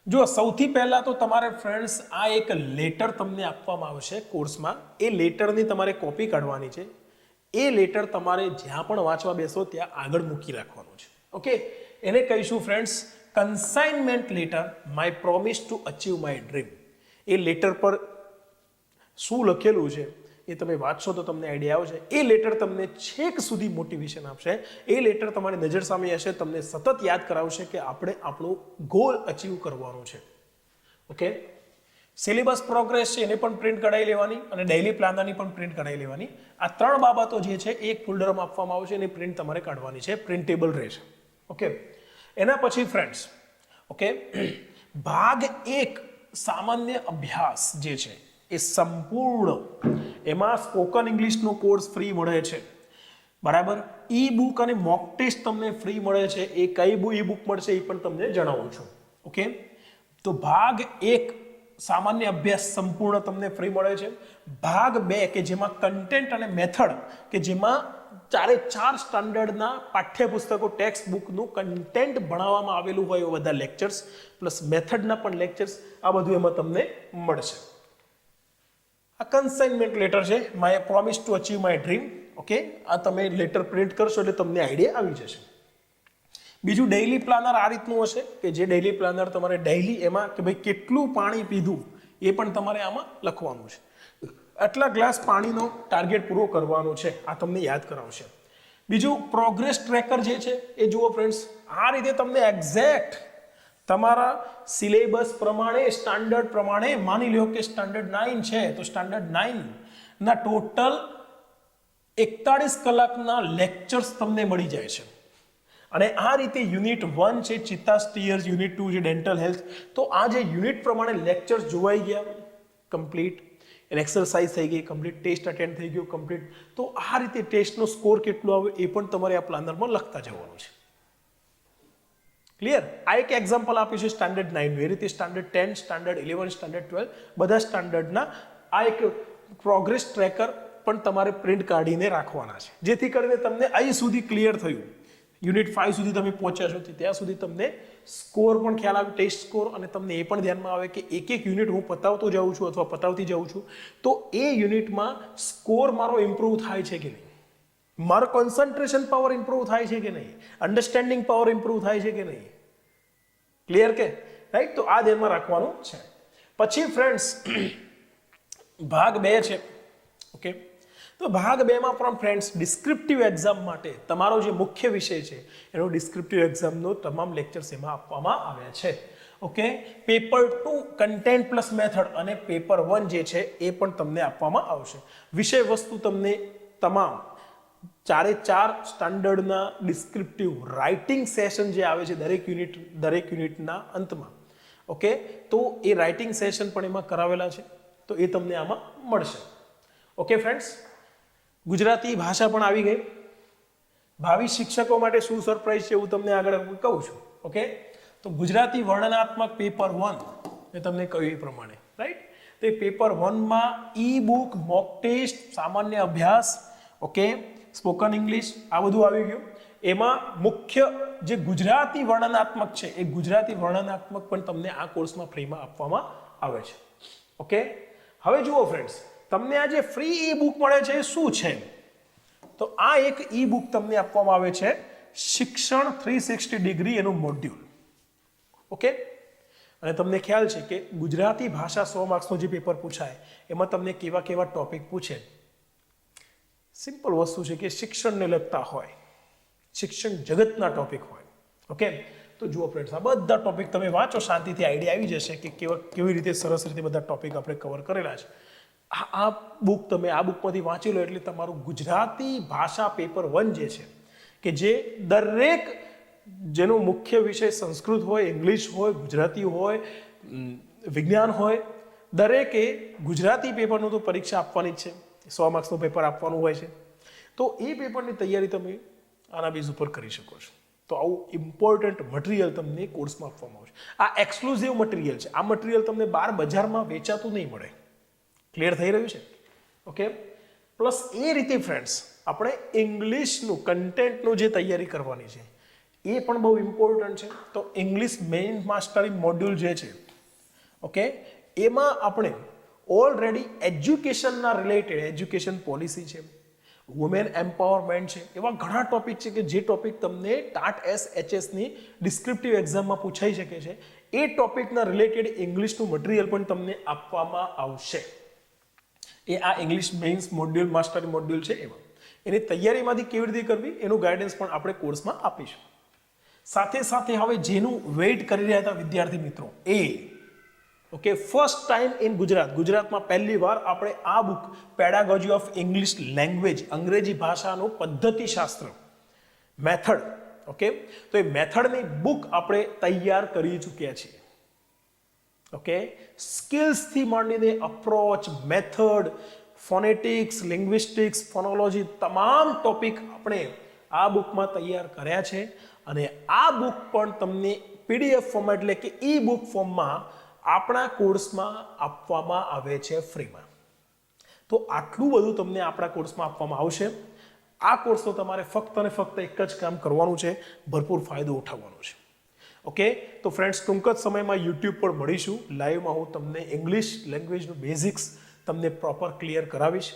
જો સૌથી પહેલા તો તમારે ફ્રેન્ડ્સ આ એક લેટર તમને આપવામાં આવશે કોર્સમાં. એ લેટરની તમારે કોપી કાઢવાની છે. એ લેટર તમારે જ્યાં પણ વાંચવા બેસો ત્યાં આગળ મૂકી રાખવાનું છે. ઓકે, એને કહીશું friends consignment letter, my promise to achieve my dream. A letter પર શું લખેલું છે એ તમે વાંચશો તો તમને આઈડિયા આવશે. એ લેટર તમને છેક સુધી મોટિવેશન આપશે. એ લેટર તમારી નજર સામે હશે, તમને સતત યાદ કરાવશે કે આપણે આપણો ગોલ અચીવ કરવાનો છે. ઓકે, સિલેબસ પ્રોગ્રેસ છે એને પણ પ્રિન્ટ કઢાવી લેવાની અને ડેઇલી પ્લાનરની પણ પ્રિન્ટ કઢાવી લેવાની. આ 3 બાબતો જે છે એક ફોલ્ડરમાં આપવામાં આવશે, એની પ્રિન્ટ તમારે કાઢવાની છે, પ્રિન્ટેબલ રહેશે. ઓકે, એના પછી ફ્રેન્ડ્સ, ઓકે, ભાગ 1 સામાન્ય અભ્યાસ જે છે એ સંપૂર્ણ, એમાં સ્પોકન ઇંગ્લિશનો કોર્સ ફ્રી મળે છે. બરાબર? ઈ બુક અને મોક ટેસ્ટ તમને ફ્રી મળે છે. એ કઈ ઈ બુક મળશે એ પણ તમને જણાવું છું. ઓકે, તો ભાગ 1 સામાન્ય અભ્યાસ સંપૂર્ણ તમને ફ્રી મળે છે. ભાગ 2 કે જેમાં કન્ટેન્ટ અને મેથડ, કે જેમાં 4 સ્ટાન્ડર્ડના પાઠ્યપુસ્તકો ટેક્સ્ટ બુકનું કન્ટેન્ટ ભણાવવામાં આવેલું હોય એવા બધા લેક્ચર્સ પ્લસ મેથડના પણ લેક્ચર્સ, આ બધું એમાં તમને મળશે. આ કન્સાઇનમેન્ટ લેટર છે, my promise to achieve my dream. Okay, આ તમે લેટર પ્રિન્ટ કરશો એટલે તમને આઈડિયા આવી જશે. બીજું ડેઇલી પ્લાનર આ રીતનું હશે કે જે ડેઇલી પ્લાનર તમારે ડેઇલી એમાં કે ભાઈ કેટલું પાણી પીધું એ પણ તમારે આમાં લખવાનું છે. આટલા ગ્લાસ પાણીનો ટાર્ગેટ પૂરો કરવાનો છે, આ તમને યાદ કરાવશે. બીજું પ્રોગ્રેસ ટ્રેકર જે છે એ જુઓ ફ્રેન્ડ્સ, આ રીતે તમને એક્ઝેક્ટ તમારા સિલેબસ પ્રમાણે, સ્ટાન્ડર્ડ પ્રમાણે, માની લો કે સ્ટાન્ડર્ડ 9 છે તો સ્ટાન્ડર્ડ 9 ના ટોટલ 41 કલાકના લેક્ચર્સ તમને મળી જાય છે. અને આ રીતે યુનિટ 1 છે ચિત્તા સ્ટીયર્સ, યુનિટ 2 છે ડેન્ટલ હેલ્થ, તો આ જે યુનિટ પ્રમાણે લેક્ચર્સ જોવાઈ ગયા કમ્પ્લીટ, એક્સરસાઇઝ થઈ ગઈ કમ્પ્લીટ, ટેસ્ટ અટેન્ડ થઈ ગયો કમ્પ્લીટ. તો આ રીતે ટેસ્ટનો સ્કોર કેટલો આવે એ પણ તમારે આ પ્લાનરમાં લખતા જવાનું છે. ક્લિયર? આ એક એક્ઝામ્પલ આપ્યું છે સ્ટાન્ડર્ડ 9. એ રીતે સ્ટાન્ડર્ડ 10, સ્ટાન્ડર્ડ 11, સ્ટાન્ડર્ડ 12 બધા સ્ટાન્ડર્ડના આ એક પ્રોગ્રેસ ટ્રેકર પણ તમારે પ્રિન્ટ કાઢીને રાખવાના છે, જેથી કરીને તમને અહીં સુધી ક્લિયર થયું, યુનિટ 5 સુધી તમે પહોંચ્યા છો ત્યાં સુધી તમને સ્કોર પણ ખ્યાલ આવે, ટેસ્ટ સ્કોર, અને તમને એ પણ ધ્યાનમાં આવે કે એક યુનિટ હું પતાવતો જાઉં છું અથવા પતાવતી જાઉં છું તો એ યુનિટમાં સ્કોર મારો ઇમ્પ્રૂવ થાય છે કે નહીં, મારો કોન્સન્ટ્રેશન પાવર ઇમ્પ્રૂવ થાય છે કે નહીં, અન્ડરસ્ટેન્ડિંગ પાવર ઇમ્પ્રૂવ થાય છે કે નહીં. ક્લિયર કે? રાઈટ? તો આ ધ્યાનમાં રાખવાનું છે. પછી ફ્રેન્ડ્સ ભાગ 2 છે. ઓકે, તો ભાગ 2 માં પણ ફ્રેન્ડ્સ ડિસ્ક્રિપ્ટિવ એક્ઝામ માટે તમારો જે મુખ્ય વિષય છે એનો ડિસ્ક્રિપ્ટિવ એક્ઝામનો તમામ લેક્ચર્સ એમાં આપવામાં આવ્યા છે. Okay, paper 2 content plus method અને પેપર 1 જે છે એ પણ તમને આપવામાં આવશે. વિષય વસ્તુ તમને તમામ 4 સ્ટાન્ડર્ડના ડિસ્ક્રિપ્ટિવ રાઇટિંગ સેશન જે આવે છે દરેક યુનિટના અંતમાં. ઓકે, તો એ રાઇટિંગ સેશન પણ એમાં કરાવેલા છે, તો એ તમને આમાં મળશે. ઓકે ફ્રેન્ડ્સ, ગુજરાતી ભાષા પણ આવી ગઈ. ભાવિ શિક્ષકો માટે શું સરપ્રાઈઝ છે એવું તમને આગળ કહું છું. ઓકે, તો ગુજરાતી વર્ણનાત્મક પેપર 1 મેં તમને કહ્યું એ પ્રમાણે, રાઈટ. તો એ પેપર 1 માં ઈ બુક, મોક ટેસ્ટ, સામાન્ય અભ્યાસ, ઓકે, સ્પોકન ઇંગ્લિશ આ બધું આવી ગયું. એમાં મુખ્ય જે ગુજરાતી વર્ણનાત્મક છે એ ગુજરાતી વર્ણનાત્મક પણ તમને આ કોર્સમાં ફ્રીમાં આપવામાં આવે છે. ઓકે, હવે જુઓ ફ્રેન્ડ્સ, તમને આ જે ફ્રી ઈ બુક મળે છે એ શું છે? તો આ એક ઈ બુક તમને આપવામાં આવે છે, શિક્ષણ 360 ડિગ્રી એનું મોડ્યુલ. ઓકે, અને તમને ખ્યાલ છે કે ગુજરાતી ભાષા 100 માર્ક્સનો જે પેપર પૂછાય એમાં તમને કેવા કેવા ટોપિક પૂછે. સિમ્પલ વસ્તુ છે કે શિક્ષણને લગતા હોય, શિક્ષણ જગતના ટોપિક હોય. ઓકે, તો જુઓ ફ્રેન્ડ્સ, આ બધા ટોપિક તમે વાંચો, શાંતિથી આઈડિયા આવી જશે કે કેવી રીતે સરસ રીતે બધા ટોપિક આપણે કવર કરેલા છે. આ બુક તમે આ બુકમાંથી વાંચી લો એટલે તમારું ગુજરાતી ભાષા પેપર 1 જે છે કે જે દરેક જેનો મુખ્ય વિષય સંસ્કૃત હોય, ઇંગ્લિશ હોય, ગુજરાતી હોય, વિજ્ઞાન હોય, દરેકે ગુજરાતી પેપરનું તો પરીક્ષા આપવાની જ છે. 100 માર્ક્સનું પેપર આપવાનું હોય છે, તો એ પેપરની તૈયારી તમે આના બેઝ ઉપર કરી શકો છો. તો આવું ઇમ્પોર્ટન્ટ મટીરિયલ તમને કોર્સમાં આપવામાં આવશે. આ એક્સક્લુઝિવ મટીરિયલ છે. આ મટીરિયલ તમને બહાર બજારમાં વેચાતું નહીં મળે. ક્લિયર થઈ રહ્યું છે? ઓકે, પ્લસ એ રીતે ફ્રેન્ડ્સ આપણે ઇંગ્લિશનું કન્ટેન્ટનું જે તૈયારી કરવાની છે એ પણ બહુ ઇમ્પોર્ટન્ટ છે. તો ઇંગ્લિશ મેઇન માસ્ટરી મોડ્યુલ જે છે, ઓકે, એમાં આપણે ઓલરેડી એજ્યુકેશનના રિલેટેડ એજ્યુકેશન પોલિસી છે, વુમેન એમ્પાવરમેન્ટ છે, એવા ઘણા ટોપિક છે કે જે ટોપિક તમને ટાટ SHSની ડિસ્ક્રિપ્ટિવ એક્ઝામમાં પૂછાઈ શકે છે. એ ટોપિકના રિલેટેડ ઇંગ્લિશનું મટીરિયલ પણ તમને આપવામાં આવશે. એ આ English mains module, mastery module છે એમાં એની તૈયારીમાંથી કેવી રીતે કરવી એનું ગાઈડન્સ પણ આપણે કોર્સમાં આપીશું. સાથે સાથે હવે જેનું વેઇટ કરી રહ્યા હતા વિદ્યાર્થી મિત્રો, એ ઓકે, ફર્સ્ટ ટાઈમ ઇન ગુજરાતમાં પહેલી વાર આપણે આ book pedagogy of English language, અંગ્રેજી ભાષાનું પદ્ધતિશાસ્ત્ર મેથડ, ઓકે, તો એ મેથડની બુક આપણે તૈયાર કરી ચૂક્યા છીએ. ઓકે, સ્કિલ્સથી માંડીને અપ્રોચ, મેથડ, ફોનેટિક્સ, લિંગ્વિસ્ટિક્સ, ફોનોલોજી, તમામ ટોપિક આપણે આ બુકમાં તૈયાર કર્યા છે. અને આ બુક પણ તમને PDF ફોર્મ એટલે કે ઈ બુક ફોર્મમાં આપણા કોર્સમાં આપવામાં આવે છે ફ્રીમાં. તો આટલું બધું તમને આપણા કોર્સમાં આપવામાં આવશે. આ કોર્સનો તમારે ફક્ત અને ફક્ત એક જ કામ કરવાનું છે, ભરપૂર ફાયદો ઉઠાવવાનો છે. ઓકે, તો ફ્રેન્ડ્સ ટૂંક જ સમયમાં YouTube પર મળીશું. લાઈવમાં હું તમને ઇંગ્લિશ લેંગ્વેજનું બેઝિક્સ તમને પ્રોપર ક્લિયર કરાવીશ.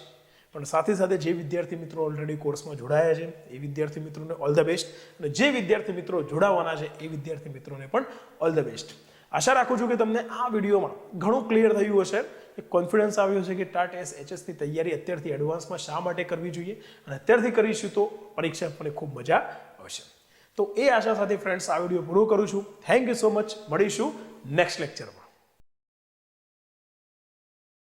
પણ સાથે સાથે જે વિદ્યાર્થી મિત્રો ઓલરેડી કોર્સમાં જોડાયા છે એ વિદ્યાર્થી મિત્રોને ઓલ ધ બેસ્ટ, અને જે વિદ્યાર્થી મિત્રો જોડાવાના છે એ વિદ્યાર્થી મિત્રોને પણ ઓલ ધ બેસ્ટ. આશા રાખું છું કે તમને આ વિડીયોમાં ઘણું ક્લિયર થયું હશે, એક કોન્ફિડન્સ આવ્યો છે કે ટાટ SHSની તૈયારી અત્યારથી એડવાન્સમાં શા માટે કરવી જોઈએ, અને અત્યારથી કરીશું તો પરીક્ષા આપણને ખૂબ મજા આવશે. તો એ આશા સાથે ફ્રેન્ડ્સ આ વિડીયો પૂરો કરું છું. Thank you so much. મળીશું નેક્સ્ટ લેક્ચરમાં.